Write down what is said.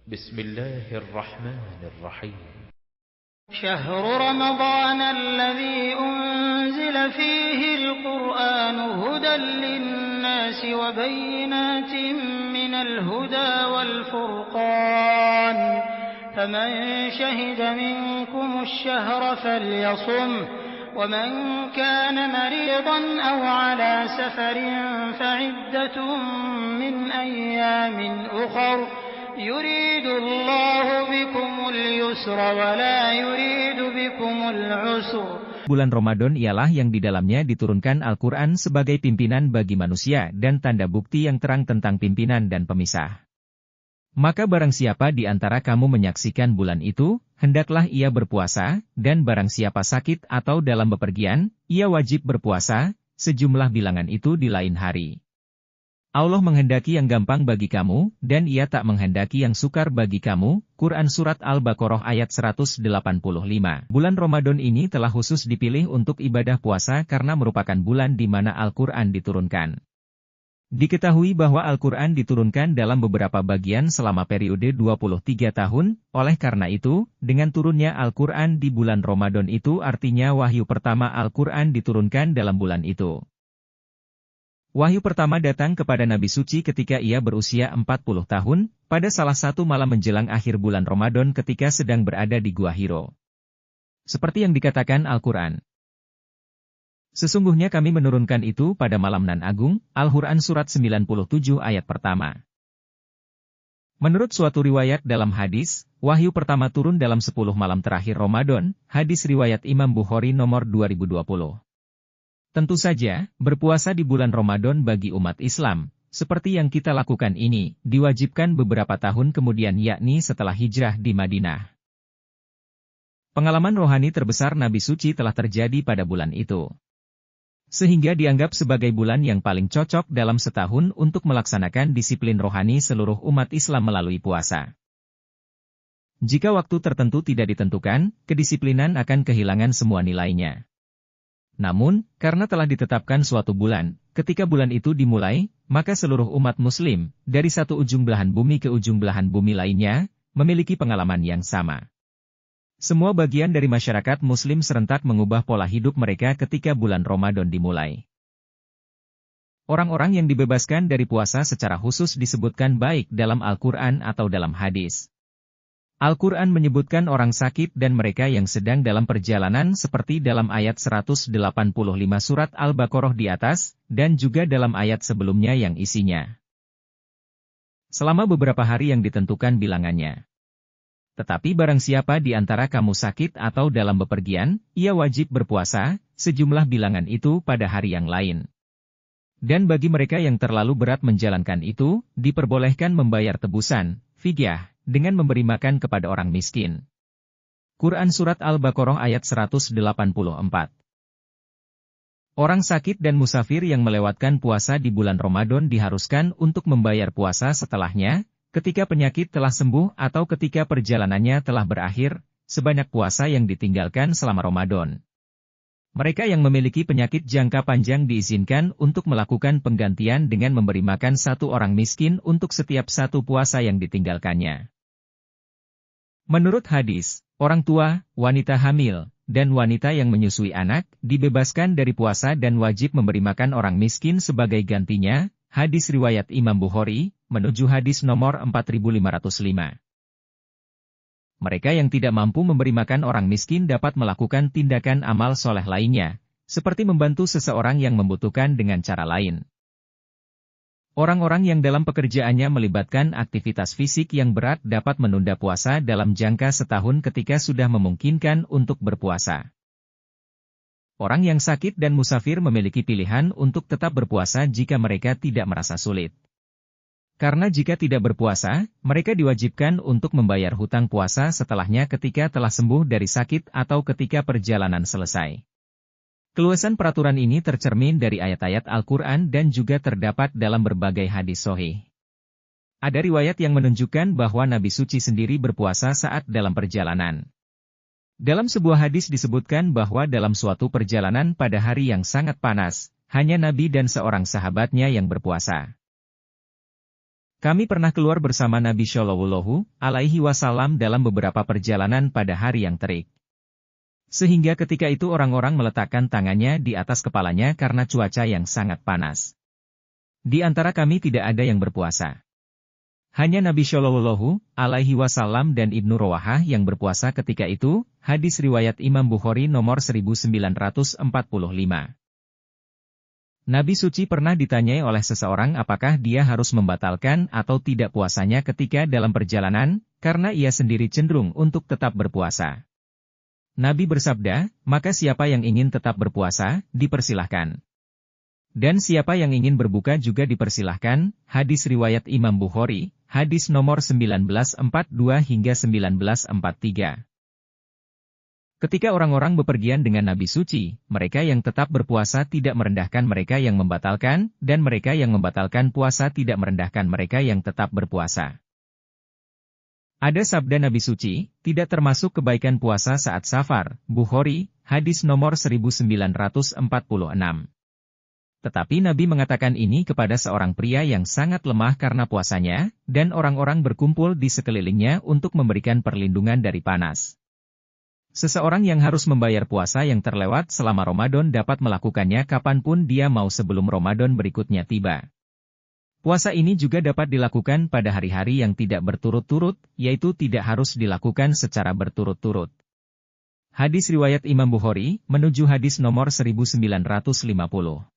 بسم الله الرحمن الرحيم شهر رمضان الذي أنزل فيه القرآن هدى للناس وبينات من الهدى والفرقان فمن شهد منكم الشهر فليصم ومن كان مريضا أو على سفر فعدة من أيام أخر يريد الله بكم اليسر ولا يريد بكم العسر. Bulan Ramadan ialah yang di dalamnya diturunkan Al-Quran sebagai pimpinan bagi manusia dan tanda bukti yang terang tentang pimpinan dan pemisah. Maka barang siapa di antara kamu menyaksikan bulan itu, hendaklah ia berpuasa, dan barang siapa sakit atau dalam bepergian, ia wajib berpuasa, sejumlah bilangan itu di lain hari. Allah menghendaki yang gampang bagi kamu, dan ia tak menghendaki yang sukar bagi kamu. Quran Surat Al-Baqarah ayat 185. Bulan Ramadan ini telah khusus dipilih untuk ibadah puasa karena merupakan bulan di mana Al-Quran diturunkan. Diketahui bahwa Al-Quran diturunkan dalam beberapa bagian selama periode 23 tahun, oleh karena itu, dengan turunnya Al-Quran di bulan Ramadan itu artinya wahyu pertama Al-Quran diturunkan dalam bulan itu. Wahyu pertama datang kepada Nabi Suci ketika ia berusia 40 tahun, pada salah satu malam menjelang akhir bulan Ramadan ketika sedang berada di Gua Hiro. Seperti yang dikatakan Al-Quran. Sesungguhnya kami menurunkan itu pada malam nan agung, Al-Quran Surat 97 ayat pertama. Menurut suatu riwayat dalam hadis, wahyu pertama turun dalam 10 malam terakhir Ramadan, hadis riwayat Imam Bukhari nomor 2020. Tentu saja, berpuasa di bulan Ramadan bagi umat Islam, seperti yang kita lakukan ini, diwajibkan beberapa tahun kemudian yakni setelah hijrah di Madinah. Pengalaman rohani terbesar Nabi Suci telah terjadi pada bulan itu. Sehingga dianggap sebagai bulan yang paling cocok dalam setahun untuk melaksanakan disiplin rohani seluruh umat Islam melalui puasa. Jika waktu tertentu tidak ditentukan, kedisiplinan akan kehilangan semua nilainya. Namun, karena telah ditetapkan suatu bulan, ketika bulan itu dimulai, maka seluruh umat muslim, dari satu ujung belahan bumi ke ujung belahan bumi lainnya, memiliki pengalaman yang sama. Semua bagian dari masyarakat muslim serentak mengubah pola hidup mereka ketika bulan Ramadan dimulai. Orang-orang yang dibebaskan dari puasa secara khusus disebutkan baik dalam Al-Quran atau dalam hadis. Al-Quran menyebutkan orang sakit dan mereka yang sedang dalam perjalanan seperti dalam ayat 185 surat Al-Baqarah di atas, dan juga dalam ayat sebelumnya yang isinya. Selama beberapa hari yang ditentukan bilangannya. Tetapi barang siapa di antara kamu sakit atau dalam bepergian, ia wajib berpuasa, sejumlah bilangan itu pada hari yang lain. Dan bagi mereka yang terlalu berat menjalankan itu, diperbolehkan membayar tebusan, fidyah, dengan memberi makan kepada orang miskin. Quran Surat Al-Baqarah ayat 184. Orang sakit dan musafir yang melewatkan puasa di bulan Ramadan diharuskan untuk membayar puasa setelahnya, ketika penyakit telah sembuh atau ketika perjalanannya telah berakhir, sebanyak puasa yang ditinggalkan selama Ramadan. Mereka yang memiliki penyakit jangka panjang diizinkan untuk melakukan penggantian dengan memberi makan satu orang miskin untuk setiap satu puasa yang ditinggalkannya. Menurut hadis, orang tua, wanita hamil, dan wanita yang menyusui anak, dibebaskan dari puasa dan wajib memberi makan orang miskin sebagai gantinya, hadis riwayat Imam Bukhari, menuju hadis nomor 4505. Mereka yang tidak mampu memberi makan orang miskin dapat melakukan tindakan amal soleh lainnya, seperti membantu seseorang yang membutuhkan dengan cara lain. Orang-orang yang dalam pekerjaannya melibatkan aktivitas fisik yang berat dapat menunda puasa dalam jangka setahun ketika sudah memungkinkan untuk berpuasa. Orang yang sakit dan musafir memiliki pilihan untuk tetap berpuasa jika mereka tidak merasa sulit. Karena jika tidak berpuasa, mereka diwajibkan untuk membayar hutang puasa setelahnya ketika telah sembuh dari sakit atau ketika perjalanan selesai. Keluasan peraturan ini tercermin dari ayat-ayat Al-Quran dan juga terdapat dalam berbagai hadis sahih. Ada riwayat yang menunjukkan bahwa Nabi Suci sendiri berpuasa saat dalam perjalanan. Dalam sebuah hadis disebutkan bahwa dalam suatu perjalanan pada hari yang sangat panas, hanya Nabi dan seorang sahabatnya yang berpuasa. Kami pernah keluar bersama Nabi Shallallahu Alaihi Wasallam dalam beberapa perjalanan pada hari yang terik. Sehingga ketika itu orang-orang meletakkan tangannya di atas kepalanya karena cuaca yang sangat panas. Di antara kami tidak ada yang berpuasa. Hanya Nabi Shallallahu Alaihi Wasallam dan Ibnu Rawahah yang berpuasa ketika itu. Hadis riwayat Imam Bukhari nomor 1945. Nabi suci pernah ditanyai oleh seseorang apakah dia harus membatalkan atau tidak puasanya ketika dalam perjalanan, karena ia sendiri cenderung untuk tetap berpuasa. Nabi bersabda, maka siapa yang ingin tetap berpuasa, dipersilahkan. Dan siapa yang ingin berbuka juga dipersilahkan. Hadis riwayat Imam Bukhari, hadis nomor 1942 hingga 1943. Ketika orang-orang bepergian dengan Nabi suci, mereka yang tetap berpuasa tidak merendahkan mereka yang membatalkan, dan mereka yang membatalkan puasa tidak merendahkan mereka yang tetap berpuasa. Ada sabda Nabi suci, tidak termasuk kebaikan puasa saat safar, Bukhari, hadis nomor 1946. Tetapi Nabi mengatakan ini kepada seorang pria yang sangat lemah karena puasanya, dan orang-orang berkumpul di sekelilingnya untuk memberikan perlindungan dari panas. Seseorang yang harus membayar puasa yang terlewat selama Ramadan dapat melakukannya kapanpun dia mau sebelum Ramadan berikutnya tiba. Puasa ini juga dapat dilakukan pada hari-hari yang tidak berturut-turut, yaitu tidak harus dilakukan secara berturut-turut. Hadis riwayat Imam Bukhari, menuju hadis nomor 1950.